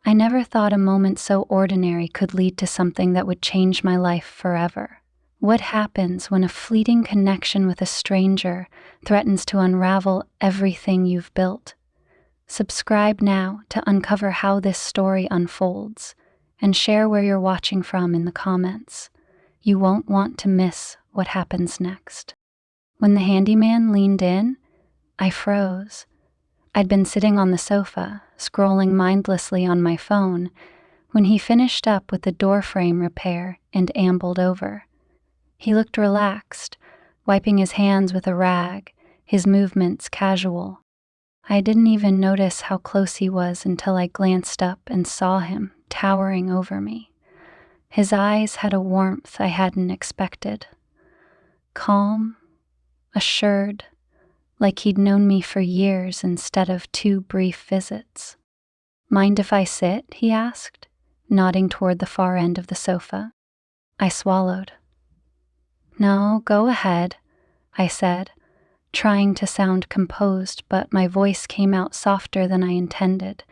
I never thought a moment so ordinary could lead to something that would change my life forever. What happens when a fleeting connection with a stranger threatens to unravel everything you've built? Subscribe now to uncover how this story unfolds, and share where you're watching from in the comments. You won't want to miss what happens next. When the handyman leaned in, I froze. I'd been sitting on the sofa, scrolling mindlessly on my phone, when he finished up with the doorframe repair and ambled over. He looked relaxed, wiping his hands with a rag, his movements casual. I didn't even notice how close he was until I glanced up and saw him towering over me. His eyes had a warmth I hadn't expected. Calm, assured, like he'd known me for years instead of 2 brief visits. "Mind if I sit?" he asked, nodding toward the far end of the sofa. I swallowed. "No, go ahead," I said, trying to sound composed, but my voice came out softer than I intended.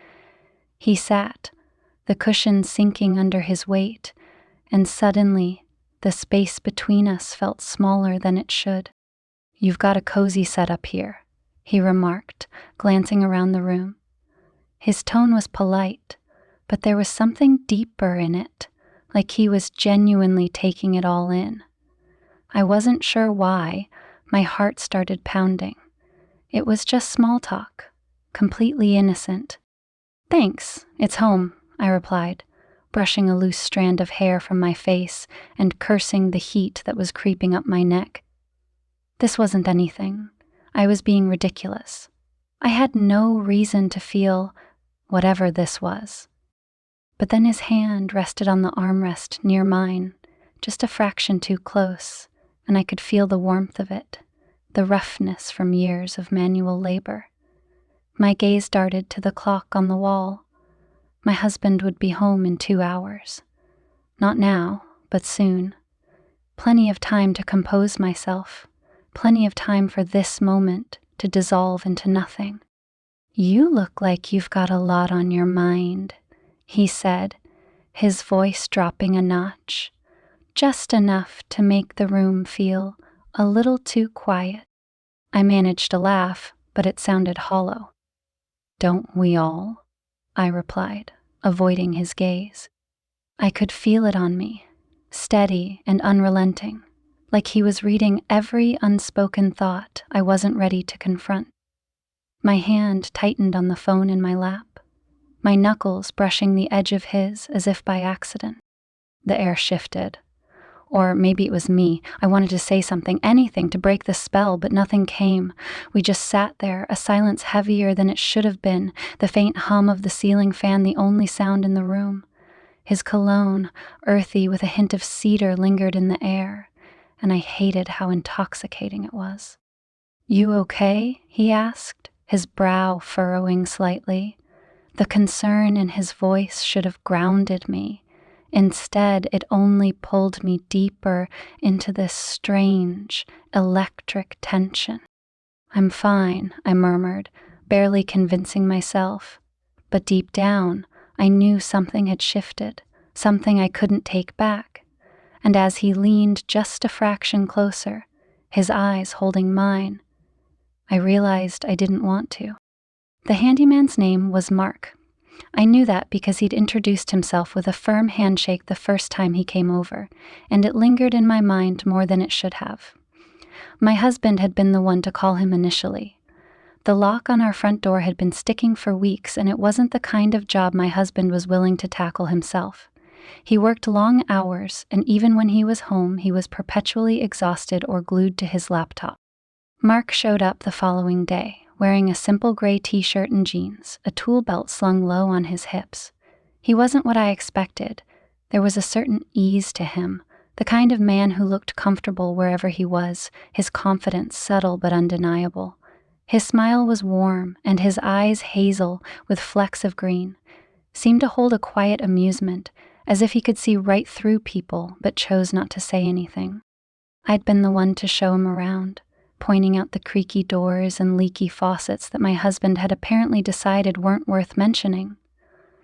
He sat, the cushion sinking under his weight, and suddenly the space between us felt smaller than it should. "You've got a cozy setup here," he remarked, glancing around the room. His tone was polite, but there was something deeper in it, like he was genuinely taking it all in. I wasn't sure why. My heart started pounding. It was just small talk, completely innocent. "Thanks, it's home," I replied, brushing a loose strand of hair from my face and cursing the heat that was creeping up my neck. This wasn't anything. I was being ridiculous. I had no reason to feel whatever this was. But then his hand rested on the armrest near mine, just a fraction too close, and I could feel the warmth of it, the roughness from years of manual labor. My gaze darted to the clock on the wall. My husband would be home in 2 hours. Not now, but soon. Plenty of time to compose myself, plenty of time for this moment to dissolve into nothing. "You look like you've got a lot on your mind," he said, his voice dropping a notch, just enough to make the room feel a little too quiet. I managed to laugh, but it sounded hollow. "Don't we all?" I replied, avoiding his gaze. I could feel it on me, steady and unrelenting, like he was reading every unspoken thought I wasn't ready to confront. My hand tightened on the phone in my lap, my knuckles brushing the edge of his as if by accident. The air shifted. Or maybe it was me. I wanted to say something, anything to break the spell, but nothing came. We just sat there, a silence heavier than it should have been, the faint hum of the ceiling fan the only sound in the room. His cologne, earthy with a hint of cedar, lingered in the air, and I hated how intoxicating it was. "You okay?" he asked, his brow furrowing slightly. The concern in his voice should have grounded me. Instead, it only pulled me deeper into this strange, electric tension. "I'm fine," I murmured, barely convincing myself. But deep down, I knew something had shifted, something I couldn't take back. And as he leaned just a fraction closer, his eyes holding mine, I realized I didn't want to. The handyman's name was Mark. I knew that because he'd introduced himself with a firm handshake the first time he came over, and it lingered in my mind more than it should have. My husband had been the one to call him initially. The lock on our front door had been sticking for weeks, and it wasn't the kind of job my husband was willing to tackle himself. He worked long hours, and even when he was home, he was perpetually exhausted or glued to his laptop. Mark showed up the following day, wearing a simple gray t-shirt and jeans, a tool belt slung low on his hips. He wasn't what I expected. There was a certain ease to him, the kind of man who looked comfortable wherever he was, his confidence subtle but undeniable. His smile was warm, and his eyes hazel with flecks of green, seemed to hold a quiet amusement, as if he could see right through people but chose not to say anything. I'd been the one to show him around, pointing out the creaky doors and leaky faucets that my husband had apparently decided weren't worth mentioning.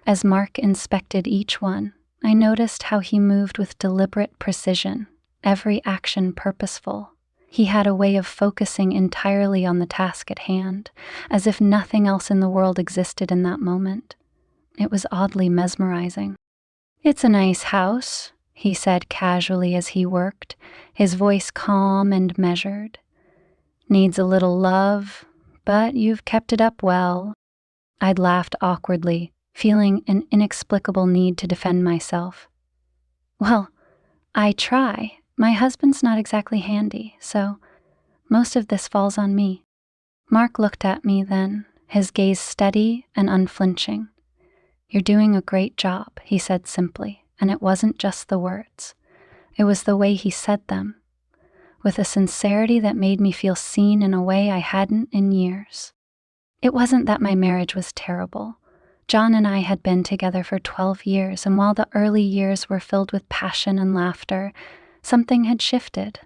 As Mark inspected each one, I noticed how he moved with deliberate precision, every action purposeful. He had a way of focusing entirely on the task at hand, as if nothing else in the world existed in that moment. It was oddly mesmerizing. "It's a nice house," he said casually as he worked, his voice calm and measured. "Needs a little love, but you've kept it up well." I'd laughed awkwardly, feeling an inexplicable need to defend myself. "Well, I try. My husband's not exactly handy, so most of this falls on me." Mark looked at me then, his gaze steady and unflinching. "You're doing a great job," he said simply, and it wasn't just the words. It was the way he said them, with a sincerity that made me feel seen in a way I hadn't in years. It wasn't that my marriage was terrible. John and I had been together for 12 years, and while the early years were filled with passion and laughter, something had shifted.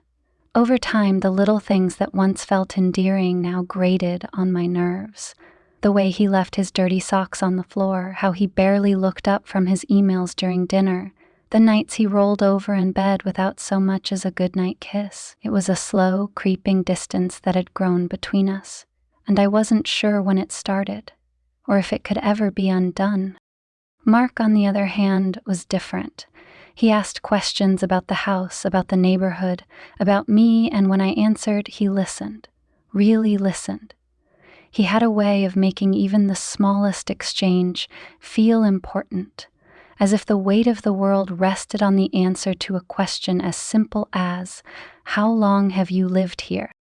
Over time, the little things that once felt endearing now grated on my nerves. The way he left his dirty socks on the floor, how he barely looked up from his emails during dinner, the nights he rolled over in bed without so much as a goodnight kiss. It was a slow, creeping distance that had grown between us, and I wasn't sure when it started, or if it could ever be undone. Mark, on the other hand, was different. He asked questions about the house, about the neighborhood, about me, and when I answered, he listened, really listened. He had a way of making even the smallest exchange feel important, as if the weight of the world rested on the answer to a question as simple as, "How long have you lived here?"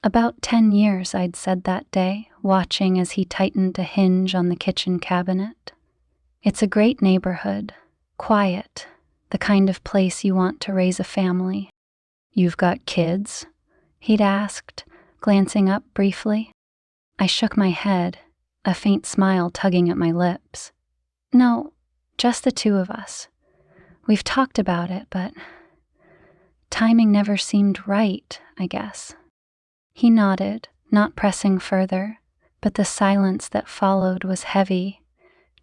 "About 10 years," I'd said that day, watching as he tightened a hinge on the kitchen cabinet. "It's a great neighborhood, quiet, the kind of place you want to raise a family." "You've got kids?" he'd asked, glancing up briefly. I shook my head, a faint smile tugging at my lips. "No, just the two of us. We've talked about it, but timing never seemed right, I guess." He nodded, not pressing further, but the silence that followed was heavy,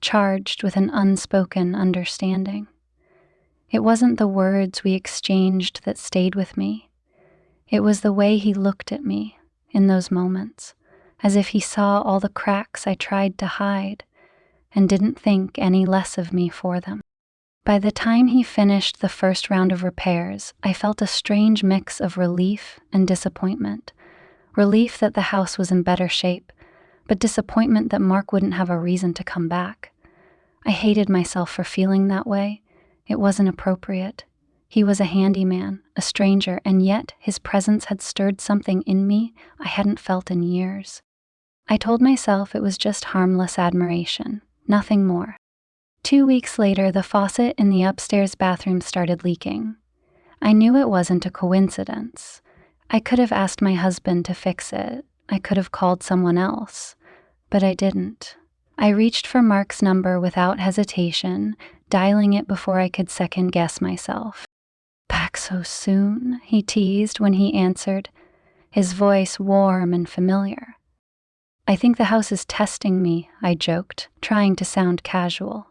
charged with an unspoken understanding. It wasn't the words we exchanged that stayed with me. It was the way he looked at me in those moments, as if he saw all the cracks I tried to hide and didn't think any less of me for them. By the time he finished the first round of repairs, I felt a strange mix of relief and disappointment. Relief that the house was in better shape, but disappointment that Mark wouldn't have a reason to come back. I hated myself for feeling that way. It wasn't appropriate. He was a handyman, a stranger, and yet his presence had stirred something in me I hadn't felt in years. I told myself it was just harmless admiration, nothing more. 2 weeks later, the faucet in the upstairs bathroom started leaking. I knew it wasn't a coincidence. I could have asked my husband to fix it. I could have called someone else, but I didn't. I reached for Mark's number without hesitation, dialing it before I could second-guess myself. "Back so soon?" he teased when he answered, his voice warm and familiar. "I think the house is testing me," I joked, trying to sound casual.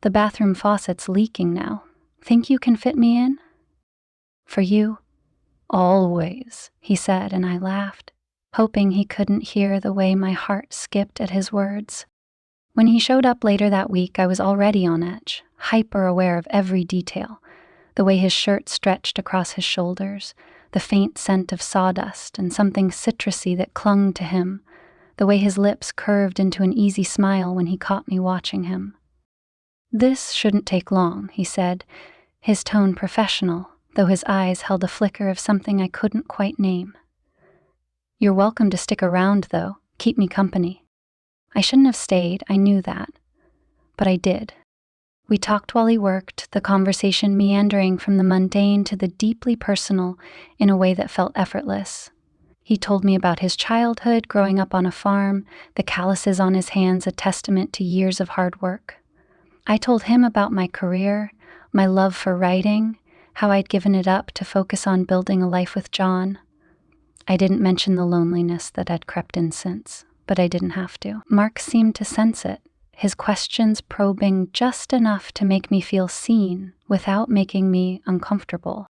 "The bathroom faucet's leaking now. Think you can fit me in?" "For you, always," he said, and I laughed, hoping he couldn't hear the way my heart skipped at his words. When he showed up later that week, I was already on edge, hyper-aware of every detail. The way his shirt stretched across his shoulders, the faint scent of sawdust and something citrusy that clung to him, the way his lips curved into an easy smile when he caught me watching him. "This shouldn't take long," he said, his tone professional, though his eyes held a flicker of something I couldn't quite name. "You're welcome to stick around, though. Keep me company." I shouldn't have stayed, I knew that. But I did. We talked while he worked, the conversation meandering from the mundane to the deeply personal in a way that felt effortless. He told me about his childhood, growing up on a farm, the calluses on his hands a testament to years of hard work. I told him about my career, my love for writing, how I'd given it up to focus on building a life with John. I didn't mention the loneliness that had crept in since, but I didn't have to. Mark seemed to sense it, his questions probing just enough to make me feel seen without making me uncomfortable.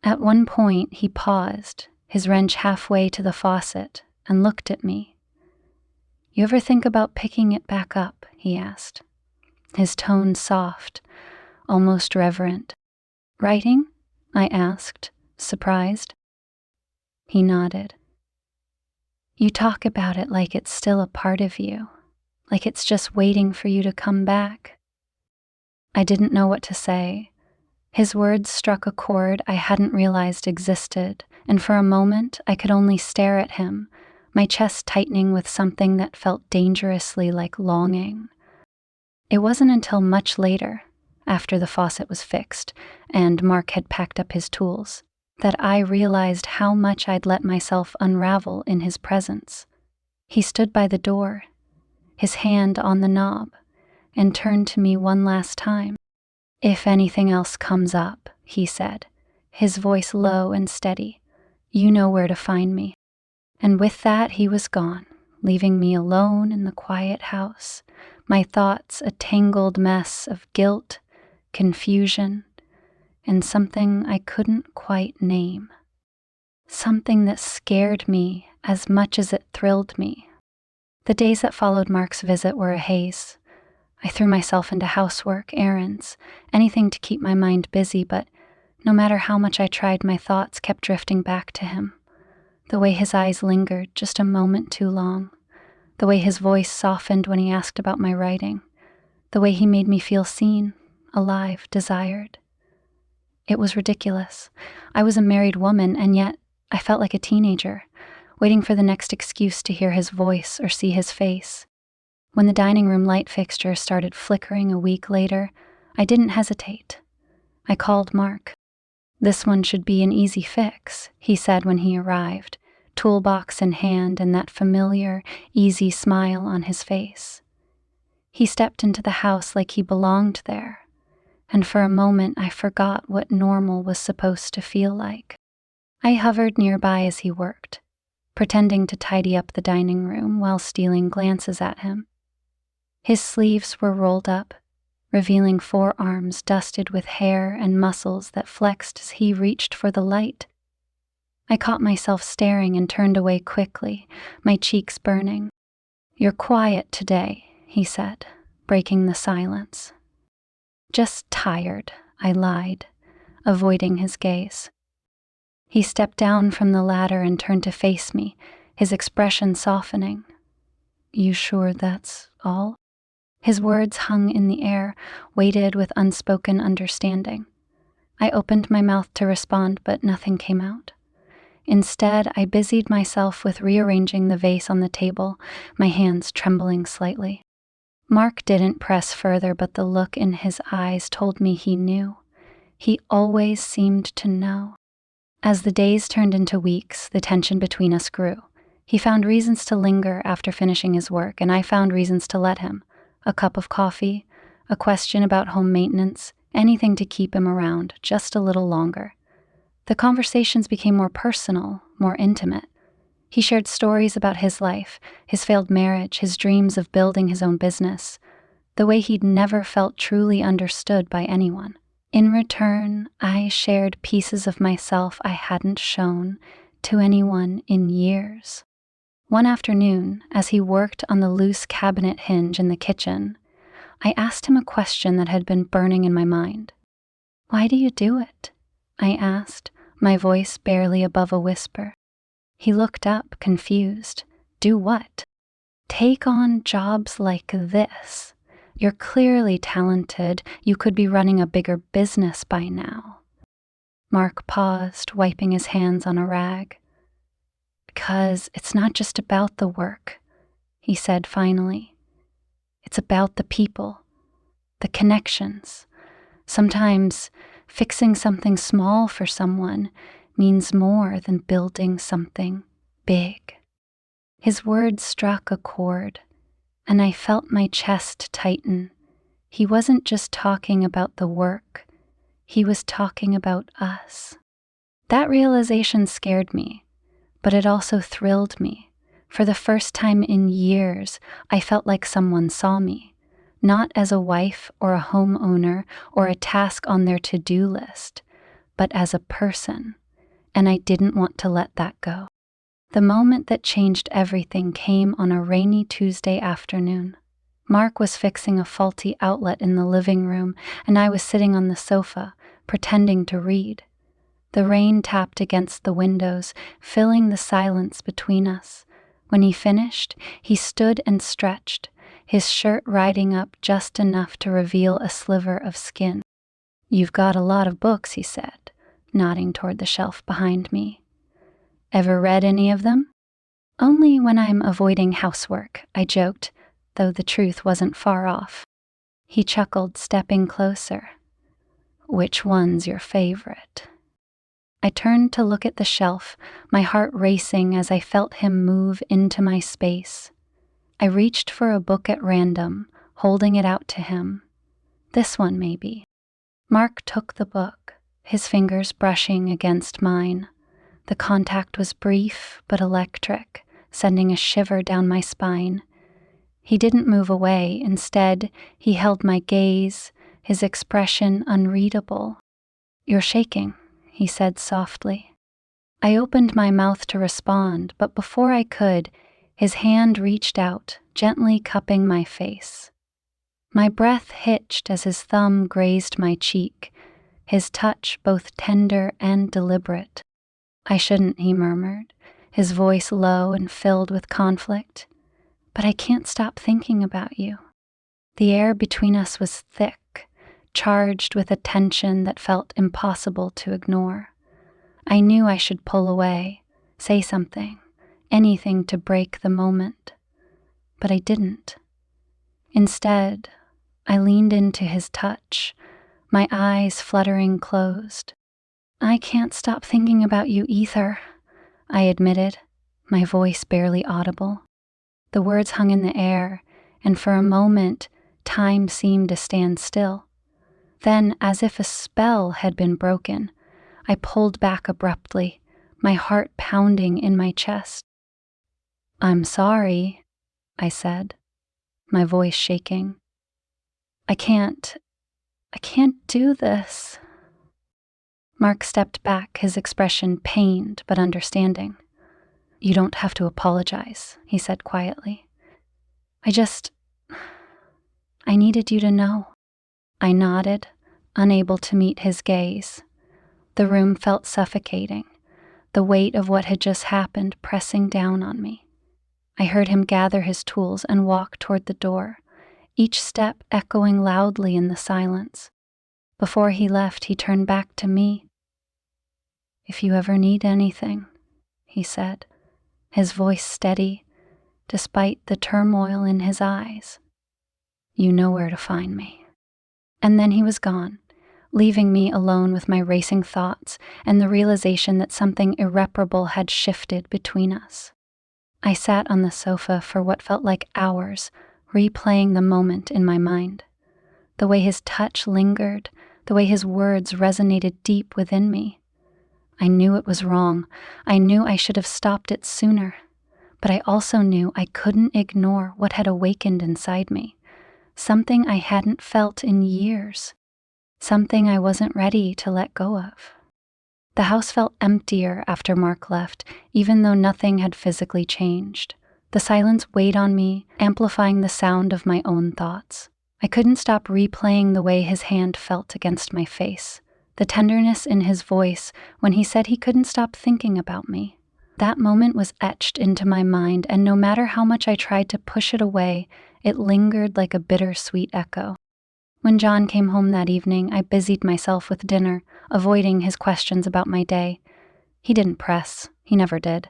At one point, he paused, his wrench halfway to the faucet, and looked at me. "You ever think about picking it back up?" he asked, his tone soft, almost reverent. "Writing?" I asked, surprised. He nodded. "You talk about it like it's still a part of you, like it's just waiting for you to come back." I didn't know what to say. His words struck a chord I hadn't realized existed, and for a moment I could only stare at him, my chest tightening with something that felt dangerously like longing. It wasn't until much later, after the faucet was fixed and Mark had packed up his tools, that I realized how much I'd let myself unravel in his presence. He stood by the door, his hand on the knob, and turned to me one last time. "If anything else comes up," he said, his voice low and steady, "you know where to find me." And with that, he was gone, leaving me alone in the quiet house, my thoughts a tangled mess of guilt, confusion, and something I couldn't quite name. Something that scared me as much as it thrilled me. The days that followed Mark's visit were a haze. I threw myself into housework, errands, anything to keep my mind busy, but no matter how much I tried, my thoughts kept drifting back to him. The way his eyes lingered just a moment too long. The way his voice softened when he asked about my writing. The way he made me feel seen, alive, desired. It was ridiculous. I was a married woman, and yet I felt like a teenager, waiting for the next excuse to hear his voice or see his face. When the dining room light fixture started flickering a week later, I didn't hesitate. I called Mark. "This one should be an easy fix," he said when he arrived, toolbox in hand and that familiar, easy smile on his face. He stepped into the house like he belonged there, and for a moment I forgot what normal was supposed to feel like. I hovered nearby as he worked, pretending to tidy up the dining room while stealing glances at him. His sleeves were rolled up, revealing forearms dusted with hair and muscles that flexed as he reached for the light. I caught myself staring and turned away quickly, my cheeks burning. "You're quiet today," he said, breaking the silence. "Just tired," I lied, avoiding his gaze. He stepped down from the ladder and turned to face me, his expression softening. "You sure that's all?" His words hung in the air, weighted with unspoken understanding. I opened my mouth to respond, but nothing came out. Instead, I busied myself with rearranging the vase on the table, my hands trembling slightly. Mark didn't press further, but the look in his eyes told me he knew. He always seemed to know. As the days turned into weeks, the tension between us grew. He found reasons to linger after finishing his work, and I found reasons to let him. A cup of coffee, a question about home maintenance, anything to keep him around just a little longer. The conversations became more personal, more intimate. He shared stories about his life, his failed marriage, his dreams of building his own business, the way he'd never felt truly understood by anyone. In return, I shared pieces of myself I hadn't shown to anyone in years. One afternoon, as he worked on the loose cabinet hinge in the kitchen, I asked him a question that had been burning in my mind. "Why do you do it?" I asked, my voice barely above a whisper. He looked up, confused. "Do what?" "Take on jobs like this. You're clearly talented. You could be running a bigger business by now." Mark paused, wiping his hands on a rag. "Because it's not just about the work," he said finally. "It's about the people, the connections. Sometimes fixing something small for someone means more than building something big." His words struck a chord, and I felt my chest tighten. He wasn't just talking about the work, he was talking about us. That realization scared me, but it also thrilled me. For the first time in years, I felt like someone saw me. not as a wife or a homeowner or a task on their to-do list, but as a person, and I didn't want to let that go. The moment that changed everything came on a rainy Tuesday afternoon. Mark was fixing a faulty outlet in the living room, and I was sitting on the sofa, pretending to read. The rain tapped against the windows, filling the silence between us. When he finished, he stood and stretched, his shirt riding up just enough to reveal a sliver of skin. "You've got a lot of books," he said, nodding toward the shelf behind me. "Ever read any of them?" "Only when I'm avoiding housework," I joked, though the truth wasn't far off. He chuckled, stepping closer. "Which one's your favorite?" I turned to look at the shelf, my heart racing as I felt him move into my space. I reached for a book at random, holding it out to him. "This one, maybe." Mark took the book, his fingers brushing against mine. The contact was brief but electric, sending a shiver down my spine. He didn't move away. Instead, he held my gaze, his expression unreadable. "You're shaking," he said softly. I opened my mouth to respond, but before I could, his hand reached out, gently cupping my face. My breath hitched as his thumb grazed my cheek, his touch both tender and deliberate. "I shouldn't," he murmured, his voice low and filled with conflict. "But I can't stop thinking about you." The air between us was thick, charged with a tension that felt impossible to ignore. I knew I should pull away, say something, anything to break the moment. But I didn't. Instead, I leaned into his touch, my eyes fluttering closed. "I can't stop thinking about you either," I admitted, my voice barely audible. The words hung in the air, and for a moment, time seemed to stand still. Then, as if a spell had been broken, I pulled back abruptly, my heart pounding in my chest. "I'm sorry," I said, my voice shaking. I can't do this." Mark stepped back, his expression pained but understanding. "You don't have to apologize," he said quietly. I needed you to know." I nodded, unable to meet his gaze. The room felt suffocating, the weight of what had just happened pressing down on me. I heard him gather his tools and walk toward the door, each step echoing loudly in the silence. Before he left, he turned back to me. "If you ever need anything," he said, his voice steady, despite the turmoil in his eyes, "you know where to find me." And then he was gone, leaving me alone with my racing thoughts and the realization that something irreparable had shifted between us. I sat on the sofa for what felt like hours, replaying the moment in my mind. The way his touch lingered, the way his words resonated deep within me. I knew it was wrong. I knew I should have stopped it sooner. But I also knew I couldn't ignore what had awakened inside me. Something I hadn't felt in years. Something I wasn't ready to let go of. The house felt emptier after Mark left, even though nothing had physically changed. The silence weighed on me, amplifying the sound of my own thoughts. I couldn't stop replaying the way his hand felt against my face, the tenderness in his voice when he said he couldn't stop thinking about me. That moment was etched into my mind, and no matter how much I tried to push it away, it lingered like a bittersweet echo. When John came home that evening, I busied myself with dinner, avoiding his questions about my day. He didn't press. He never did.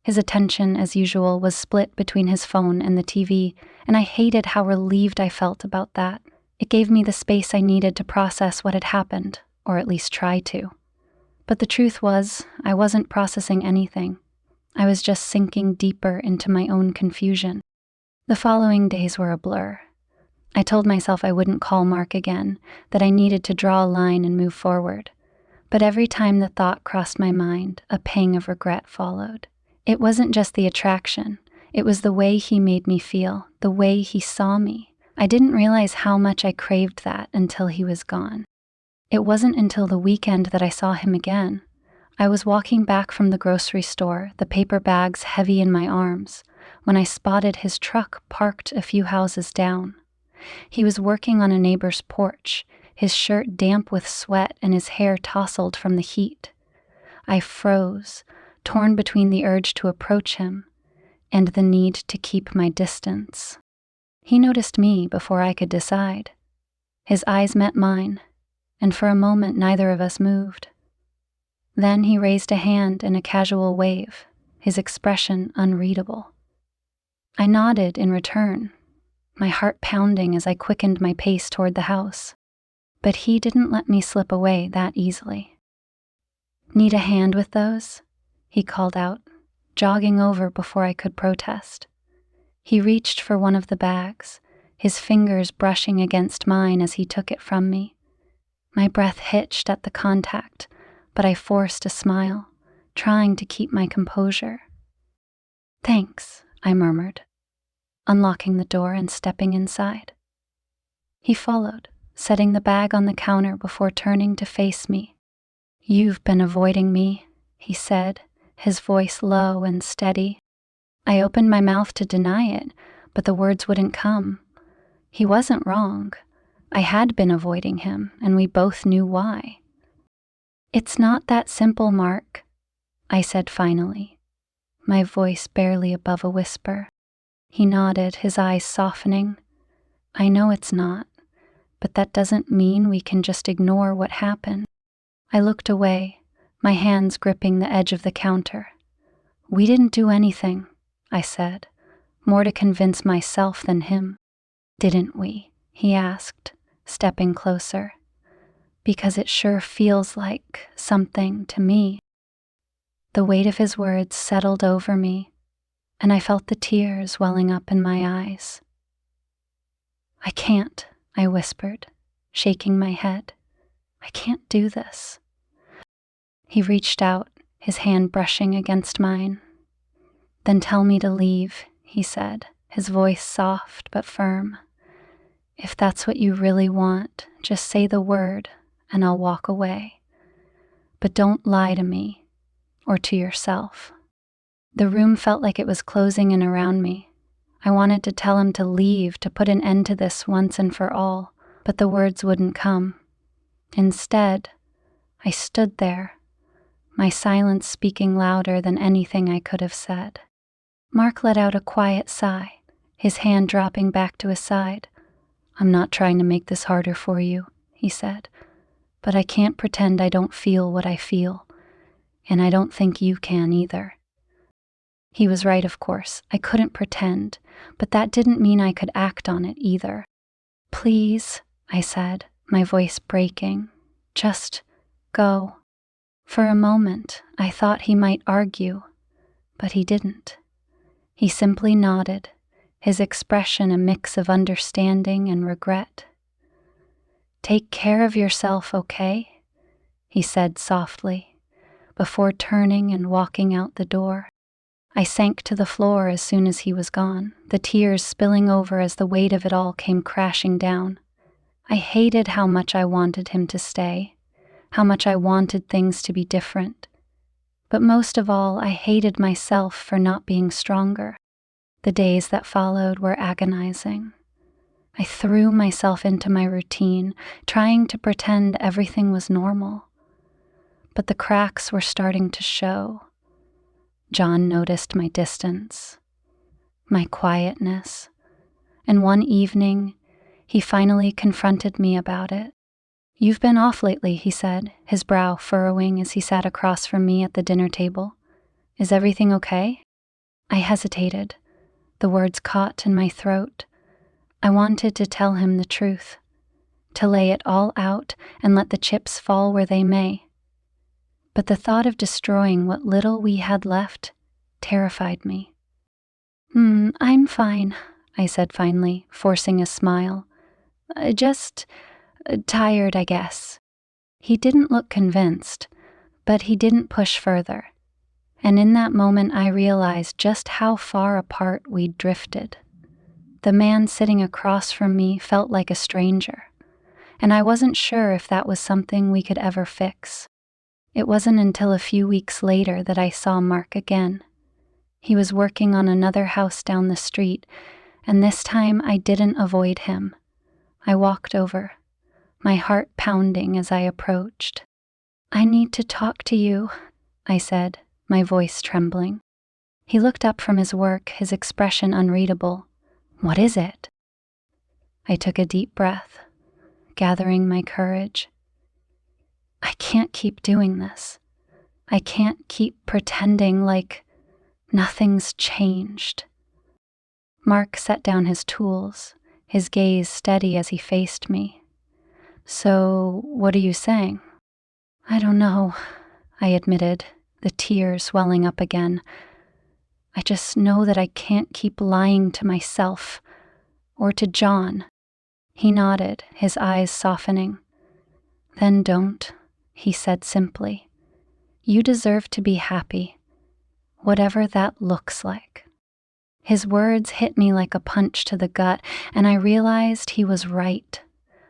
His attention, as usual, was split between his phone and the TV, and I hated how relieved I felt about that. It gave me the space I needed to process what had happened, or at least try to. But the truth was, I wasn't processing anything. I was just sinking deeper into my own confusion. The following days were a blur. I told myself I wouldn't call Mark again, that I needed to draw a line and move forward. But every time the thought crossed my mind, a pang of regret followed. It wasn't just the attraction. It was the way he made me feel, the way he saw me, I didn't realize how much I craved that until he was gone. It wasn't until the weekend that I saw him again. I was walking back from the grocery store, the paper bags heavy in my arms, when I spotted his truck parked a few houses down. He was working on a neighbor's porch, his shirt damp with sweat and his hair tousled from the heat. I froze, torn between the urge to approach him and the need to keep my distance. He noticed me before I could decide. His eyes met mine, and for a moment neither of us moved. Then he raised a hand in a casual wave, his expression unreadable. I nodded in return, my heart pounding as I quickened my pace toward the house. But he didn't let me slip away that easily. "Need a hand with those?" he called out, jogging over before I could protest. He reached for one of the bags, his fingers brushing against mine as he took it from me. My breath hitched at the contact, but I forced a smile, trying to keep my composure. "Thanks," I murmured, unlocking the door and stepping inside. He followed, setting the bag on the counter before turning to face me. "You've been avoiding me," he said, his voice low and steady. I opened my mouth to deny it, but the words wouldn't come. He wasn't wrong. I had been avoiding him, and we both knew why. "It's not that simple, Mark," I said finally, my voice barely above a whisper. He nodded, his eyes softening. "I know it's not, but that doesn't mean we can just ignore what happened." I looked away, my hands gripping the edge of the counter. "We didn't do anything," I said, more to convince myself than him. "Didn't we?" he asked, stepping closer. "Because it sure feels like something to me." The weight of his words settled over me, and I felt the tears welling up in my eyes. "I can't," I whispered, shaking my head. "I can't do this." He reached out, his hand brushing against mine. "Then tell me to leave," he said, his voice soft but firm. "If that's what you really want, just say the word and I'll walk away. But don't lie to me or to yourself." The room felt like it was closing in around me. I wanted to tell him to leave, to put an end to this once and for all, but the words wouldn't come. Instead, I stood there, my silence speaking louder than anything I could have said. Mark let out a quiet sigh, his hand dropping back to his side. "I'm not trying to make this harder for you," he said, "but I can't pretend I don't feel what I feel, and I don't think you can either." He was right, of course. I couldn't pretend, but that didn't mean I could act on it either. "Please," I said, my voice breaking, "just go." For a moment, I thought he might argue, but he didn't. He simply nodded, his expression a mix of understanding and regret. "Take care of yourself, okay?" he said softly, before turning and walking out the door. I sank to the floor as soon as he was gone, the tears spilling over as the weight of it all came crashing down. I hated how much I wanted him to stay, how much I wanted things to be different. But most of all, I hated myself for not being stronger. The days that followed were agonizing. I threw myself into my routine, trying to pretend everything was normal. But the cracks were starting to show. John noticed my distance, my quietness, and one evening, he finally confronted me about it. "You've been off lately," he said, his brow furrowing as he sat across from me at the dinner table. "Is everything okay?" I hesitated, the words caught in my throat. I wanted to tell him the truth, to lay it all out and let the chips fall where they may. But the thought of destroying what little we had left terrified me. I'm fine," I said finally, forcing a smile. Just tired, I guess." He didn't look convinced, but he didn't push further. And in that moment I realized just how far apart we'd drifted. The man sitting across from me felt like a stranger, and I wasn't sure if that was something we could ever fix. It wasn't until a few weeks later that I saw Mark again. He was working on another house down the street, and this time I didn't avoid him. I walked over, my heart pounding as I approached. "I need to talk to you," I said, my voice trembling. He looked up from his work, his expression unreadable. "What is it?" I took a deep breath, gathering my courage. "I can't keep doing this. I can't keep pretending like nothing's changed." Mark set down his tools, his gaze steady as he faced me. "So, what are you saying?" "I don't know," I admitted, the tears welling up again. "I just know that I can't keep lying to myself or to John." He nodded, his eyes softening. "Then don't," he said simply. "You deserve to be happy, whatever that looks like." His words hit me like a punch to the gut, and I realized he was right.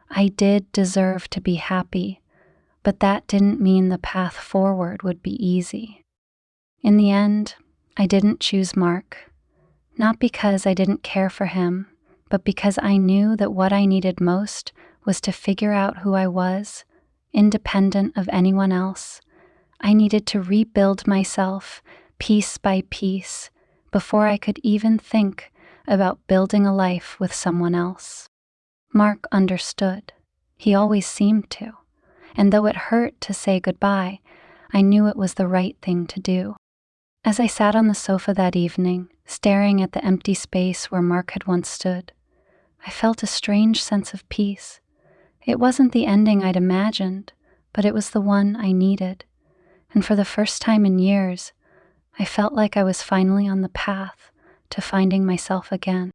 I did deserve to be happy, but that didn't mean the path forward would be easy. In the end, I didn't choose Mark, not because I didn't care for him, but because I knew that what I needed most was to figure out who I was, independent of anyone else. I needed to rebuild myself piece by piece before I could even think about building a life with someone else. Mark understood. He always seemed to. And though it hurt to say goodbye, I knew it was the right thing to do. As I sat on the sofa that evening, staring at the empty space where Mark had once stood, I felt a strange sense of peace. It wasn't the ending I'd imagined, but it was the one I needed. And for the first time in years, I felt like I was finally on the path to finding myself again.